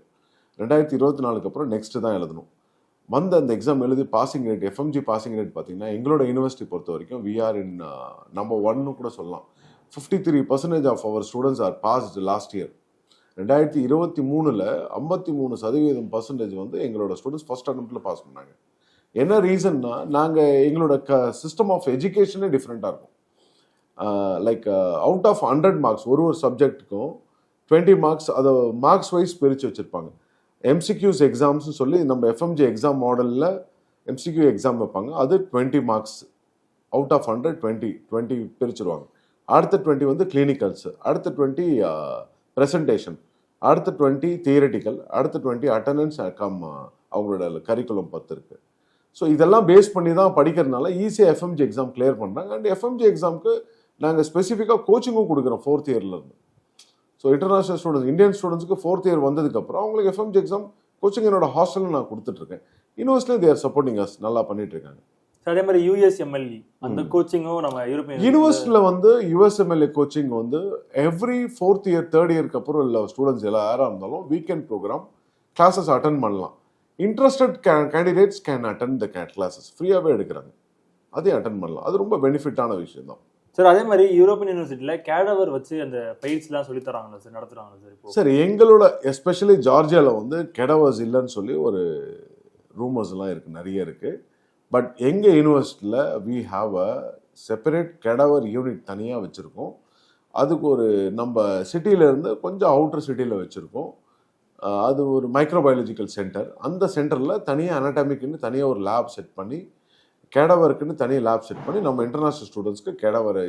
[SPEAKER 1] 2024க்கு அப்புறம் நெக்ஸ்ட் தான் எழுதணும். அந்த எக்ஸாம் எழுதி passing rate, FMG passing rate பார்த்தீங்கன்னா எங்களோட யூனிவர்சிட்டி பொறுத்த வரைக்கும் வி ஆர் இன் நம்பர் 1 கூட சொல்லலாம். 53% of our students are passed last year. 2023ல் 53% வந்து எங்களோட ஸ்டூடெண்ட்ஸ் ஃபர்ஸ்ட் அட்டெம்ப்டில் பாஸ் பண்ணாங்க. என்ன ரீசன்னா, நாங்கள் எங்களோட சிஸ்டம் ஆஃப் எஜுகேஷனே டிஃப்ரெண்ட்டாக இருக்கும். லைக் அவுட் ஆஃப் 100 மார்க்ஸ் ஒரு சப்ஜெக்ட்டுக்கும் 20 மார்க்ஸ் அதை மார்க்ஸ் வைஸ் பிரித்து வச்சுருப்பாங்க. எம்சிக்யூஸ் எக்ஸாம்ஸ்னு சொல்லி நம்ம எஃப்எம்ஜி எக்ஸாம் மாடலில் எம்சிக்யூ எக்ஸாம் வைப்பாங்க. அது 20 மார்க்ஸ் அவுட் ஆஃப் 100 20 பிரிச்சுருவாங்க. அடுத்த 20 வந்து கிளினிக்கல்ஸ், அடுத்த 20 ப்ரெசன்டேஷன், அடுத்த 20 தியரிட்டிக்கல், அடுத்த 20 அட்டண்டன்ஸ் அவங்களோட கரிக்குலம் 10 இருக்கு. ஸோ இதெல்லாம் பேஸ் பண்ணி தான் படிக்கிறதுனால ஈஸியாக எஃப்எம்ஜி எக்ஸாம் கிளியர் பண்ணுறாங்க. அண்ட் எஃப்எம்ஜி எக்ஸாமுக்கு நாங்கள் ஸ்பெசிஃபிக்காக கோச்சிங்கும் கொடுக்குறோம் 4th இயர்லேருந்து. ஸோ இன்டர்நேஷனல் ஸ்டூடெண்ட்ஸ், இந்தியன் ஸ்டூடெண்ட்ஸ்க்கு 4th இயர் வந்ததுக்கப்புறம் அவங்களுக்கு எஃப்எம்ஜி எக்ஸாம் கோச்சிங் என்னோட ஹாஸ்டலில் நான் கொடுத்துட்ருக்கேன். யூனிவர்சிட்டியில் தேர் சப்போர்ட்டிங் அஸ், நல்லா பண்ணிட்டு இருக்காங்க.
[SPEAKER 2] அதே மாதிரி யூஎஸ்எம்எல்இ அந்த கோச்சிங்கும் நம்ம யூரோப்பியன்
[SPEAKER 1] யூனிவர்சிட்டியில் வந்து யூஎஸ்எம்எல்ஏ கோச்சிங் வந்து எவ்ரி 4th இயர் 3rd இயருக்கு அப்புறம் இல்லை ஸ்டூடெண்ட்ஸ் எல்லாம் யாராக இருந்தாலும் வீக்கெண்ட் ப்ரோக்ராம் கிளாஸஸ் அட்டன் பண்ணலாம். Interested candidates can attend the classes, ஃப்ரீயாகவே எடுக்கிறாங்க, அதையும் அட்டன் பண்ணலாம். அது ரொம்ப பெனிஃபிட்டான விஷயம் தான்
[SPEAKER 2] சார். அதே மாதிரி யூரோப்பியன் யூனிவர்சிட்டியில் கேடவர் வச்சு அந்த பயிற்சிலாம் சொல்லி தராங்களா சார், நடத்துறாங்களா சார்? இப்போ
[SPEAKER 1] சார் எங்களோட எஸ்பெஷலி ஜார்ஜியாவில் வந்து கெடவர்ஸ் இல்லைன்னு சொல்லி ஒரு ரூமர்ஸ்லாம் இருக்குது, நிறைய இருக்குது. பட் எங்கள் யூனிவர்சிட்டியில் we have a separate cadaver unit தனியாக வச்சுருக்கோம். அதுக்கு ஒரு நம்ம சிட்டியிலேருந்து கொஞ்சம் அவுட்டர் சிட்டியில் வச்சுருக்கோம். அது ஒரு மைக்ரோபயாலஜிக்கல் சென்டர். அந்த சென்டரில் தனியாக அனாட்டமிக்குன்னு தனியாக ஒரு லேப் செட் பண்ணி, கேடவருக்குன்னு தனியாக லேப் செட் பண்ணி நம்ம இன்டர்நேஷ்னல் ஸ்டூடெண்ட்ஸ்க்கு கேடவரை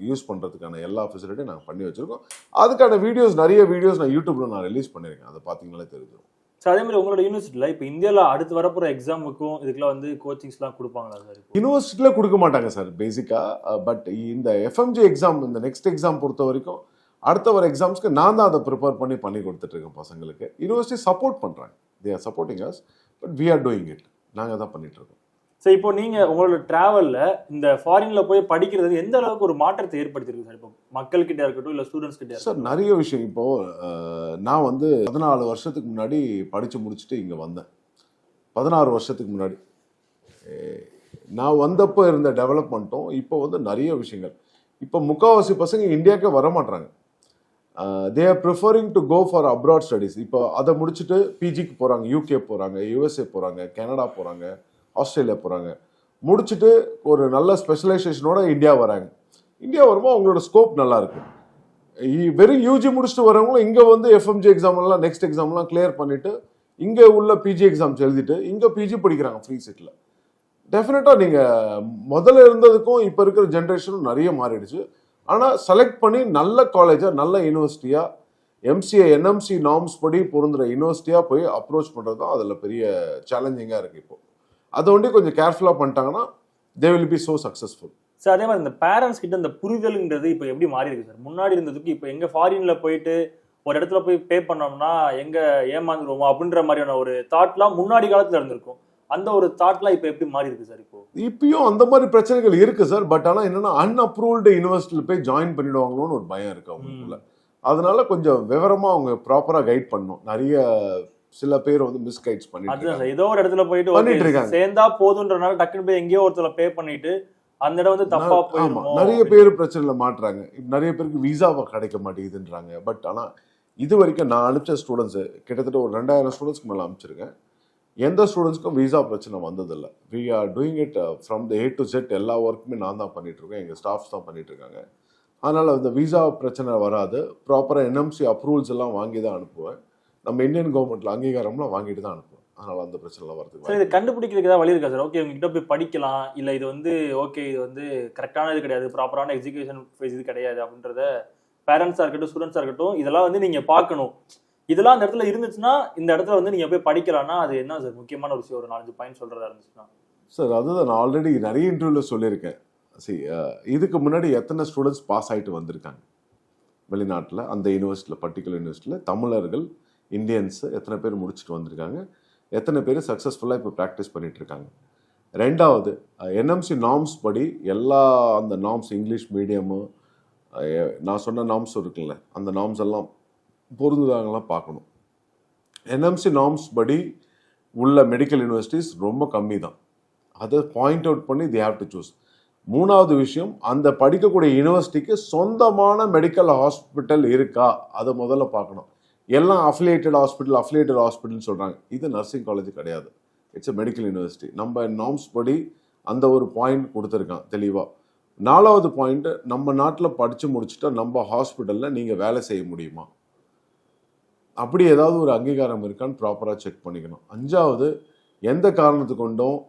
[SPEAKER 1] யூஸ் பண்ணுறதுக்கான எல்லா ஃபெசிலிட்டியும் நாங்கள் பண்ணி வச்சுருக்கோம். அதுக்கான நிறைய வீடியோஸ் நான் யூடியூப்பில் நான் ரிலீஸ் பண்ணியிருக்கேன், அதை பார்த்தீங்கன்னாலே தெரிஞ்சிடும்.
[SPEAKER 2] ஸோ அதே மாதிரி உங்களோட யூனிவர்சிட்டியில் இப்போ இந்தியாவில் அடுத்து வரப்போகிற எக்ஸாமுக்கும் இதுக்கெல்லாம் வந்து கோச்சிங்ஸ்லாம் கொடுப்பாங்களா சார்?
[SPEAKER 1] யூனிவர்சிட்டியில் கொடுக்க மாட்டாங்க சார் பேசிக்காக. பட் இந்த எஃப்எம்ஜி எக்ஸாம், இந்த நெக்ஸ்ட் எக்ஸாம் பொறுத்த வரைக்கும் அடுத்த வர எக்ஸாம்ஸ்க்கு நான் தான் அதை ப்ரிப்பேர் பண்ணி கொடுத்துட்ருக்கேன் பசங்களுக்கு. யூனிவர்சிட்டி சப்போர்ட் பண்ணுறாங்க, they are supporting us, but we are doing it, நாங்கள் தான் பண்ணிகிட்ருக்கோம்.
[SPEAKER 2] ஸோ இப்போ நீங்கள் உங்களோட ட்ராவலில் இந்த ஃபாரினில் போய் படிக்கிறது எந்த அளவுக்கு ஒரு மாற்றத்தை ஏற்படுத்தியிருக்கு சார்? இப்போ மக்கள்கிட்ட இருக்கட்டும் இல்லை ஸ்டூடெண்ட்ஸ் கிட்ட
[SPEAKER 1] சார் நிறைய விஷயம். இப்போது நான் வந்து 14 வருஷத்துக்கு முன்னாடி படித்து முடிச்சுட்டு இங்கே வந்தேன். 16 வருஷத்துக்கு முன்னாடி நான் வந்தப்போ இருந்த டெவலப்மெண்ட்டும் இப்போ வந்து நிறைய விஷயங்கள். இப்போ முக்கால்வாசி பசங்க இந்தியாவுக்கே வரமாட்றாங்க. They are preferring to go for abroad studies. இப்போ அதை முடிச்சுட்டு பிஜிக்கு போகிறாங்க, யூகே போகிறாங்க, யூஎஸ்ஏ போகிறாங்க, கனடா போகிறாங்க, ஆஸ்திரேலியா போகிறாங்க. முடிச்சுட்டு ஒரு நல்ல ஸ்பெஷலைசேஷனோட இந்தியா வராங்க. இந்தியா வரும்போது அவங்களோட ஸ்கோப் நல்லா இருக்கு. வெறும் யூஜி முடிச்சுட்டு வரவங்களும் இங்கே வந்து எஃப்எம்ஜி எக்ஸாம்லாம் நெக்ஸ்ட் எக்ஸாம்லாம் கிளியர் பண்ணிட்டு இங்கே உள்ள பிஜி எக்ஸாம்ஸ் எழுதிட்டு இங்கே பிஜி படிக்கிறாங்க ஃப்ரீ சீட்டில். டெஃபினட்டாக நீங்கள் முதல்ல இருந்ததுக்கும் இப்போ இருக்கிற ஜென்ரேஷனும் நிறைய மாறிடுச்சு. ஆனால் செலக்ட் பண்ணி நல்ல காலேஜாக, நல்ல யூனிவர்சிட்டியாக, எம்சிஏ என்எம்சி நார்ம்ஸ் படி பொருந்துற யூனிவர்சிட்டியாக போய் அப்ரோச் பண்ணுறது தான் அதில் பெரிய சேலஞ்சிங்காக இருக்குது. இப்போ அதை ஒண்டி கொஞ்சம் கேர்ஃபுல்லாக பண்ணிட்டாங்கன்னா they will be so successful.
[SPEAKER 2] Sir அதே மாதிரி இந்த பேரண்ட்ஸ் கிட்ட இந்த புரிதல்ன்றது இப்போ எப்படி மாறி இருக்கு சார்? முன்னாடி இருந்ததுக்கு இப்போ எங்க ஃபாரின்ல போயிட்டு ஒரு இடத்துல போய் பே பண்ணோம்னா எங்க ஏமாந்துருவோமோ அப்படின்ற மாதிரியான ஒரு தாட்லாம் முன்னாடி காலத்துல இருந்திருக்கும். அந்த ஒரு தாட்லாம் இப்போ எப்படி மாறி இருக்கு சார்?
[SPEAKER 1] இப்பயும் அந்த மாதிரி பிரச்சனைகள் இருக்கு சார். பட் ஆனால் என்னன்னா அன்அப்ரூவ்டு யூனிவர்சிட்டியில் போய் ஜாயின் பண்ணிடுவாங்களோன்னு ஒரு பயம் இருக்கு அவங்களுக்குள்ள. அதனால கொஞ்சம் விவரமா அவங்க ப்ராப்பரா கைட் பண்ணணும். நிறைய சில பேர் வந்து மிஸ்கைட்ஸ் பண்ணிட்டு
[SPEAKER 2] ஏதோ ஒரு இடத்துல போயிட்டு இருக்காங்க, சேர்ந்தா போதுன்றனால டக்குனு போய் எங்கேயோ ஒருத்தர பே பண்ணிட்டு அந்த இடம் வந்து தப்பா போயிடும்.
[SPEAKER 1] நிறைய பேர் பிரச்சனைல மாட்டுறாங்க. நிறைய பேருக்கு விசாவா கிடைக்க மாட்டேங்குதுன்றாங்க. பட் ஆனா இது வரைக்கும் நான் அனுப்பிச்ச ஸ்டூடெண்ட்ஸ் கிட்டத்தட்ட ஒரு 2000 ஸ்டூடெண்ட்ஸ்க்கு மேலே அனுப்பிச்சிருக்கேன். எந்த ஸ்டூடெண்ட்ஸ்க்கும் விசா பிரச்சனை வந்ததில்லை. We are doing it from the A to Z. எல்லா ஒர்க்குமே நான் தான் பண்ணிட்டு இருக்கேன், எங்கள் ஸ்டாஃப்ஸ் தான் பண்ணிட்டு இருக்காங்க. அதனால இந்த விசா பிரச்சனை வராது. ப்ராப்பராக என்எம்சி அப்ரூவல்ஸ் எல்லாம் வாங்கி தான் அனுப்புவேன். நம்ம இந்தியன் கவர்மெண்ட்ல அங்கீகாரம்லாம் வாங்கிட்டு தான் அனுப்புவேன். அதனால அந்த பிரச்சனை வரதுக்கு
[SPEAKER 2] சார். இதை கண்டுபிடிக்கிறதுக்கு ஏதாவது வழி இருக்கா சார்? ஓகே உங்ககிட்ட போய் படிக்கலாம், இல்லை இது வந்து ஓகே இது வந்து கரெக்டான இது கிடையாது, ப்ராப்பரான எஜுகேஷன் இது கிடையாது அப்படின்றத பேரண்ட்ஸாக இருக்கட்டும் ஸ்டூடெண்ட்ஸாக இருக்கட்டும் இதெல்லாம் வந்து நீங்கள் பார்க்கணும். இதெல்லாம் அந்த இடத்துல இருந்துச்சுன்னா இந்த இடத்துல வந்து நீங்கள் போய் படிக்கலாம்னா அது என்ன சார் முக்கியமான ஒரு விஷயம்? ஒரு 4-5 பாயிண்ட் சொல்கிறதா இருந்துச்சுன்னா
[SPEAKER 1] சார் அதுதான் நான் ஆல்ரெடி நிறைய இன்டர்வியூவில் சொல்லியிருக்கேன். சரி, இதுக்கு முன்னாடி எத்தனை ஸ்டூடெண்ட்ஸ் பாஸ் ஆகிட்டு வந்திருக்காங்க வெளிநாட்டில், அந்த யூனிவர்சிட்டியில் பர்டிகுலர் யூனிவர்சிட்டியில் தமிழர்கள் இந்தியன்ஸு எத்தனை பேர் முடிச்சுட்டு வந்திருக்காங்க, எத்தனை பேர் சக்ஸஸ்ஃபுல்லாக இப்போ ப்ராக்டிஸ் பண்ணிட்டு இருக்காங்க. ரெண்டாவது என்எம்சி நார்ம்ஸ் படி எல்லா அந்த நார்ம்ஸ் இங்கிலீஷ் மீடியமு நான் சொன்ன நார்ம்ஸ் இருக்குல்ல, அந்த நார்ம்ஸ் எல்லாம் பொருந்துதாங்கலாம் பார்க்கணும். என்எம்சி நார்ம்ஸ் படி உள்ள மெடிக்கல் யூனிவர்சிட்டிஸ் ரொம்ப கம்மி தான். அதை பாயிண்ட் அவுட் பண்ணி தே ஹேவ் டு சூஸ். மூணாவது விஷயம், அந்த படிக்கக்கூடிய யூனிவர்சிட்டிக்கு சொந்தமான மெடிக்கல் ஹாஸ்பிட்டல் இருக்கா, அதை முதல்ல பார்க்கணும். எல்லாம் அஃபிலியேட்டட் ஹாஸ்பிட்டல்னு சொல்கிறாங்க. இது நர்சிங் காலேஜ் கிடையாது, இட்ஸ் எ மெடிக்கல் யூனிவர்சிட்டி. நம்ம நார்ம்ஸ் படி அந்த ஒரு பாயிண்ட் கொடுத்துருக்கான் தெளிவாக. நாலாவது பாயிண்ட், நம்ம நாட்டில் படித்து முடிச்சுட்டா நம்ம ஹாஸ்பிட்டலில் நீங்கள் வேலை செய்ய முடியுமா, அப்படி ஏதாவது ஒரு அங்கீகாரம் இருக்கான்னு ப்ராப்பராக செக் பண்ணிக்கணும். அஞ்சாவது, எந்த காரணத்து கொண்டும்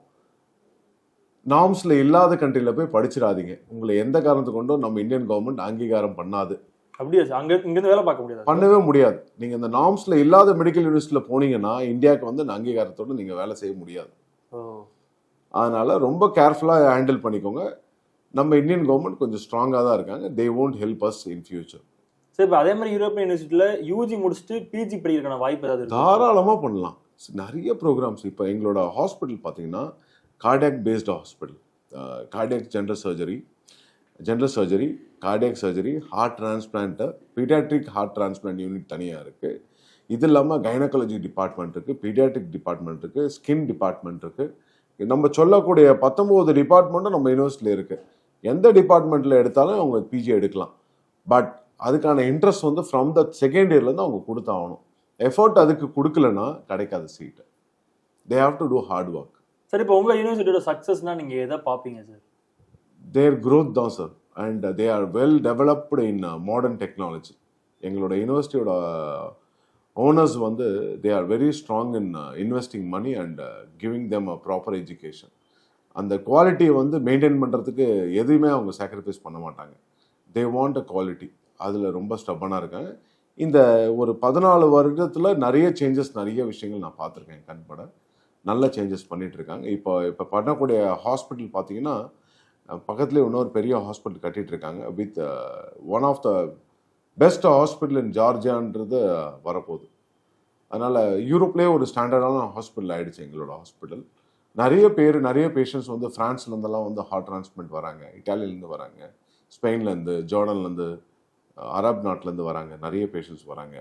[SPEAKER 1] நார்ம்ஸில் இல்லாத கண்ட்ரியில் போய் படிச்சிடாதீங்க. உங்களை எந்த காரணத்து கொண்டும் நம்ம இந்தியன் கவர்மெண்ட் அங்கீகாரம் பண்ணாது.
[SPEAKER 2] அப்படியா சார்? இங்க இருந்து வேலை பார்க்க முடியாது?
[SPEAKER 1] பண்ணவே முடியாது. நீங்க இந்த நார்ம்ஸ்ல இல்லாத மெடிக்கல் யூனிவர்சிட்டியில போனீங்கன்னா இந்தியாவுக்கு வந்து இந்த அங்கீகாரத்தோட நீங்க வேலை செய்ய முடியாது. அதனால ரொம்ப கேர்ஃபுல்லா ஹேண்டில் பண்ணிக்கோங்க. நம்ம இந்தியன் கவர்மெண்ட் கொஞ்சம் ஸ்ட்ராங்கா தான் இருக்காங்க. தே won't help us in future.
[SPEAKER 2] சரி, இப்போ அதே மாதிரி யூரோப்பியன் யூனிவர்சிட்டியில யூஜி முடிச்சுட்டு பிஜி படிக்கிறதுக்கான வாய்ப்பு ஏதாவது இருக்கா?
[SPEAKER 1] தாராளமா பண்ணலாம். நிறைய ப்ரோக்ராம்ஸ் இப்போ எங்களோட ஹாஸ்பிட்டல் பார்த்தீங்கன்னா cardiac based hospital, cardiac general surgery, cardiac surgery, heart transplant, paediatric heart transplant unit தனியாக இருக்குது. இது இல்லாமல் கைனகாலஜி டிபார்ட்மெண்ட் இருக்குது, பீடியாட்ரிக் டிபார்ட்மெண்ட் இருக்குது, ஸ்கின் டிபார்ட்மெண்ட் இருக்குது. நம்ம சொல்லக்கூடிய 19 டிபார்ட்மெண்ட்டும் நம்ம யூனிவர்சிட்டியில் இருக்குது. எந்த டிபார்ட்மெண்ட்டில் எடுத்தாலும் அவங்க பிஜி எடுக்கலாம். பட் அதுக்கான இன்ட்ரெஸ்ட் வந்து ஃப்ரம் த செகண்ட் இயர்லேருந்து அவங்க கொடுத்தாகணும். எஃபர்ட் அதுக்கு கொடுக்கலன்னா கிடைக்காது seat. They have to do hard work.
[SPEAKER 2] Sir, இப்போ உங்கள் யூனிவர்சிட்டியோட சக்ஸஸ்னா நீங்கள் எதை பார்ப்பீங்க சார்?
[SPEAKER 1] தேர் க்ரோத் தான் sir. And they are well developed in modern technology. எங்களோட யூனிவர்சிட்டியோட ஓனர்ஸ் வந்து they are very strong in investing money and giving them a proper education. அந்த குவாலிட்டியை வந்து மெயின்டைன் பண்ணுறதுக்கு எதுவுமே அவங்க சாக்ரிஃபைஸ் பண்ண மாட்டாங்க. They want a quality. அதில் ரொம்ப ஸ்டப்பனாக இருக்காங்க. இந்த ஒரு 14 வருடத்தில் நிறைய சேஞ்சஸ், நிறைய விஷயங்கள் நான் பார்த்துருக்கேன் கண்பட. நல்ல சேஞ்சஸ் பண்ணிட்டு இருக்காங்க. இப்போ பண்ணக்கூடிய ஹாஸ்பிட்டல் பார்த்தீங்கன்னா பக்கத்துலேயே இன்னொரு பெரிய ஹாஸ்பிட்டல் கட்டிட்டு இருக்காங்க. With one of the best hospital in ஜார்ஜியான்றது வரப்போகுது. அதனால் யூரோப்லேயே ஒரு ஸ்டாண்டர்டான ஹாஸ்பிட்டல் ஆகிடுச்சு எங்களோட ஹாஸ்பிட்டல். நிறைய பேஷண்ட்ஸ் வந்து ஃப்ரான்ஸ்லேருந்தெல்லாம் வந்து ஹார்ட் டிரான்ஸ்பிளான்ட் வராங்க, இட்டாலியிலேருந்து வராங்க, ஸ்பெயின்லேருந்து, ஜோர்டன்லேருந்து, அரப் நாட்டிலேருந்து வராங்க. நிறைய பேஷண்ட்ஸ் வராங்க.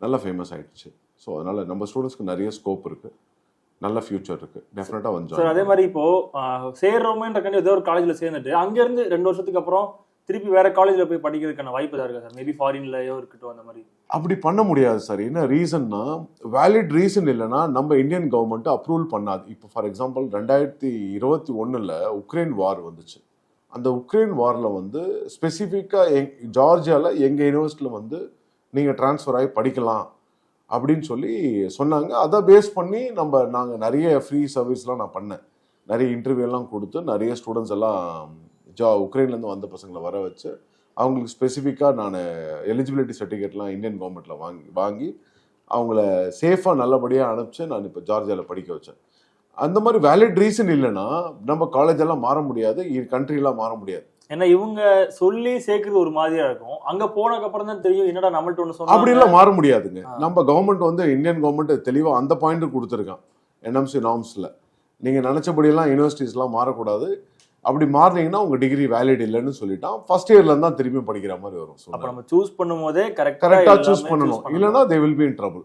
[SPEAKER 1] நல்லா ஃபேமஸ் ஆகிடுச்சு. ஸோ அதனால் நம்ம ஸ்டூடெண்ட்ஸ்க்கு நிறைய ஸ்கோப் இருக்குது, நல்ல ஃபியூச்சர் இருக்குது. டெஃபினட்டாக வந்து
[SPEAKER 2] சார், அதே மாதிரி இப்போது சேர்றோமேன்றக்காண்டி ஏதோ ஒரு காலேஜில் சேர்ந்துட்டு அங்கேருந்து 2 வருஷத்துக்கு அப்புறம் திருப்பி வேற காலேஜில் போய் படிக்கிறதுக்கான வாய்ப்பு தான் இருக்கா சார்? மேபி ஃபாரின்லயோ இருக்கட்டும், அந்த மாதிரி.
[SPEAKER 1] அப்படி பண்ண முடியாது சார். என்ன ரீசன்னா, வேலிட் ரீசன் இல்லைன்னா நம்ம இந்தியன் கவர்மெண்ட் அப்ரூவல் பண்ணாது. இப்போ ஃபார் எக்ஸாம்பிள் 2021 உக்ரைன் வார் வந்துச்சு. அந்த உக்ரைன் வாரில் வந்து ஸ்பெசிஃபிக்காக ஜார்ஜியாவில் எங்கள் யூனிவர்சிட்டியில் வந்து நீங்கள் ட்ரான்ஸ்ஃபர் ஆகி படிக்கலாம் அப்படின்னு சொல்லி சொன்னாங்க. அதை பேஸ் பண்ணி நாங்கள் நிறைய ஃப்ரீ சர்வீஸ்லாம் நான் பண்ணேன். நிறைய இன்டர்வியூலாம் கொடுத்து நிறைய ஸ்டூடெண்ட்ஸ் எல்லாம் உக்ரைன்லேருந்து வந்த பசங்களை வர வச்சு அவங்களுக்கு ஸ்பெசிஃபிக்காக நான் எலிஜிபிலிட்டி சர்டிஃபிகேட்லாம் இந்தியன் கவர்மெண்ட்டில் வாங்கி அவங்கள சேஃபாக நல்லபடியாக அனுப்பிச்சு நான் இப்போ ஜார்ஜியாவில் படிக்க வச்சேன். அந்த மாதிரி வேலிட் ரீசன் இல்லைன்னா நம்ம காலேஜ் எல்லாம் மாற முடியாது, கண்ட்ரிலாம் மாற முடியாது.
[SPEAKER 2] ஏன்னா இவங்க சொல்லி சேர்க்கறது ஒரு மாதிரியா இருக்கும். அங்க போனதுக்கு அப்புறம் தான் தெரியும் என்னடா நம்மள்ட்ட ஒன்று சொன்னா.
[SPEAKER 1] அப்படி எல்லாம் மாற முடியாதுங்க. நம்ம கவர்மெண்ட் வந்து இந்தியன் கவர்மெண்ட் தெளிவாக அந்த பாயிண்ட் கொடுத்துருக்கான். என்எம்சி நார்ம்ஸில் நீங்கள் நினச்சபடியெல்லாம் யூனிவர்சிட்டிஸ்லாம் மாறக்கூடாது. அப்படி மாறினீங்கன்னா உங்கள் டிகிரி வேலிட் இல்லைன்னு சொல்லிட்டான். ஃபர்ஸ்ட் இயர்ல தான் திரும்பி படிக்கிற மாதிரி வரும்.
[SPEAKER 2] அப்போ நம்ம சூஸ் பண்ணும் போதே
[SPEAKER 1] கரெக்டாக சூஸ் பண்ணணும், இல்லைன்னா they will be in trouble.